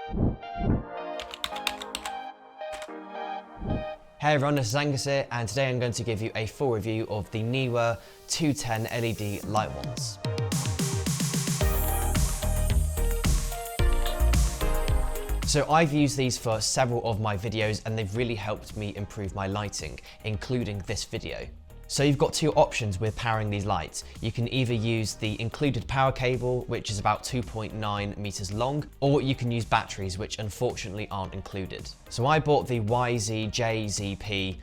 Hey everyone, this is Angus here, and today I'm going to give you a full review of the Neewer 210 LED light wands. So I've used these for several of my videos and they've really helped me improve my lighting, including this video. So you've got two options with powering these lights. You can either use the included power cable, which is about 2.9 meters long, or you can use batteries, which unfortunately aren't included. So I bought the YZJZP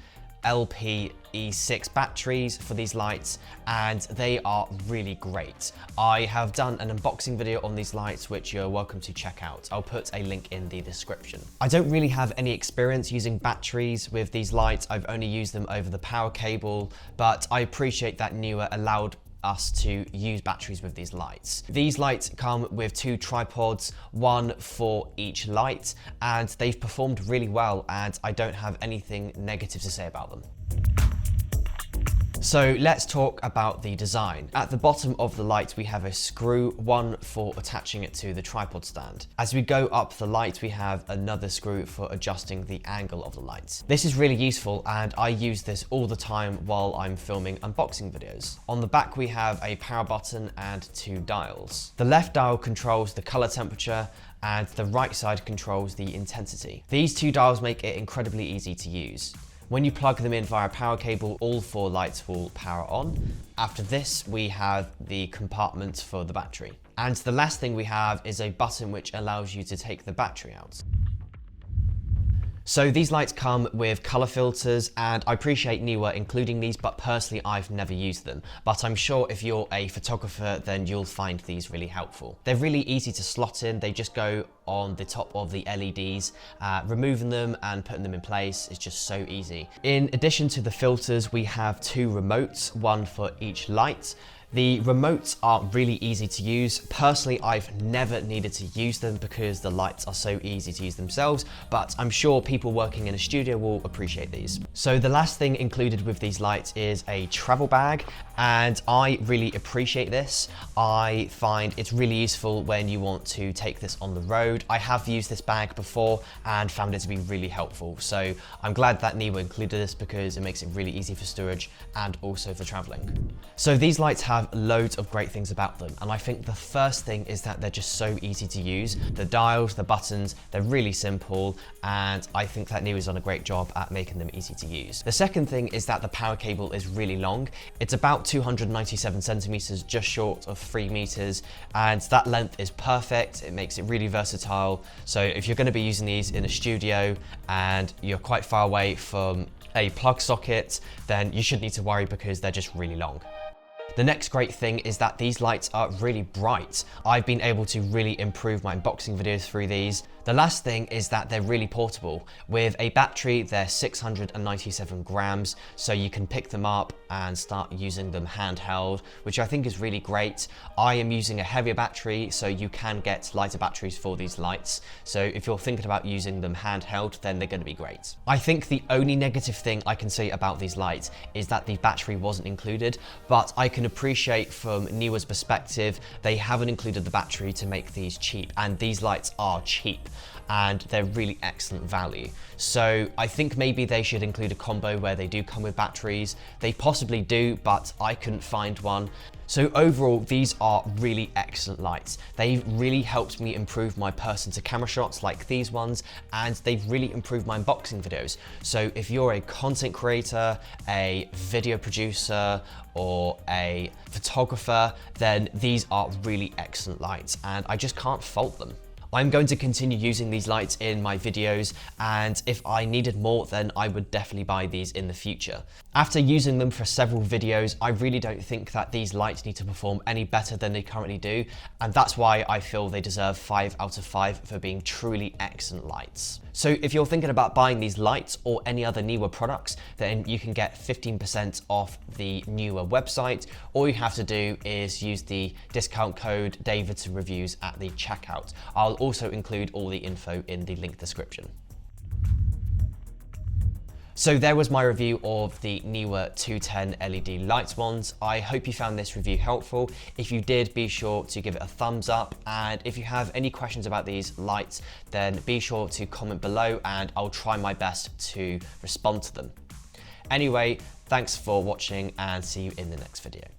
LPE6 batteries for these lights, and they are really great. I have done an unboxing video on these lights, which you're welcome to check out. I'll put a link in the description. I don't really have any experience using batteries with these lights. I've only used them over the power cable, but I appreciate that Neewer allowed us to use batteries with these lights. These lights come with two tripods, one for each light, and they've performed really well, and I don't have anything negative to say about them. So let's talk about the design. At the bottom of the light, we have a screw, one for attaching it to the tripod stand. As we go up the light, we have another screw for adjusting the angle of the light. This is really useful, and I use this all the time while I'm filming unboxing videos. On the back, we have a power button and two dials. The left dial controls the color temperature, and the right side controls the intensity. These two dials make it incredibly easy to use. When you plug them in via power cable, all four lights will power on. After this, we have the compartment for the battery. And the last thing we have is a button which allows you to take the battery out. So these lights come with color filters, and I appreciate Neewer including these, but personally I've never used them. But I'm sure if you're a photographer, then you'll find these really helpful. They're really easy to slot in. They just go on the top of the LEDs. Removing them and putting them in place is just so easy. In addition to the filters, we have two remotes, one for each light. The remotes are really easy to use. Personally, I've never needed to use them because the lights are so easy to use themselves, but I'm sure people working in a studio will appreciate these. So the last thing included with these lights is a travel bag, and I really appreciate this. I find it's really useful when you want to take this on the road. I have used this bag before and found it to be really helpful. So I'm glad that Neewer included this because it makes it really easy for storage and also for traveling. So these lights have loads of great things about them, and I think the first thing is that they're just so easy to use. The dials, the buttons, they're really simple, and I think that Neewer's done a great job at making them easy to use. The second thing is that the power cable is really long. It's about 297 centimeters, just short of 3 meters, and that length is perfect. It makes it really versatile. So if you're going to be using these in a studio and you're quite far away from a plug socket, then you shouldn't need to worry because they're just really long. The next great thing is that these lights are really bright. I've been able to really improve my unboxing videos through these. The last thing is that they're really portable. With a battery, they're 697 grams, so you can pick them up and start using them handheld, which I think is really great. I am using a heavier battery, so you can get lighter batteries for these lights. So if you're thinking about using them handheld, then they're going to be great. I think the only negative thing I can say about these lights is that the battery wasn't included, but I can appreciate from Neewer's perspective, they haven't included the battery to make these cheap, and these lights are cheap and they're really excellent value. So I think maybe they should include a combo where they do come with batteries. They possibly do, but I couldn't find one. So overall, these are really excellent lights. They've really helped me improve my person to camera shots like these ones, and they've really improved my unboxing videos. So if you're a content creator, a video producer, or a photographer, then these are really excellent lights, and I just can't fault them. I'm going to continue using these lights in my videos, and if I needed more, then I would definitely buy these in the future. After using them for several videos, I really don't think that these lights need to perform any better than they currently do, and that's why I feel they deserve 5 out of 5 for being truly excellent lights. So if you're thinking about buying these lights or any other Neewer products, then you can get 15% off the Neewer website. All you have to do is use the discount code DavidsReviews at the checkout. I'll also include all the info in the link description. So there was my review of the Neewer 210 LED light wands. I hope you found this review helpful. If you did, be sure to give it a thumbs up. And if you have any questions about these lights, then be sure to comment below and I'll try my best to respond to them. Anyway, thanks for watching and see you in the next video.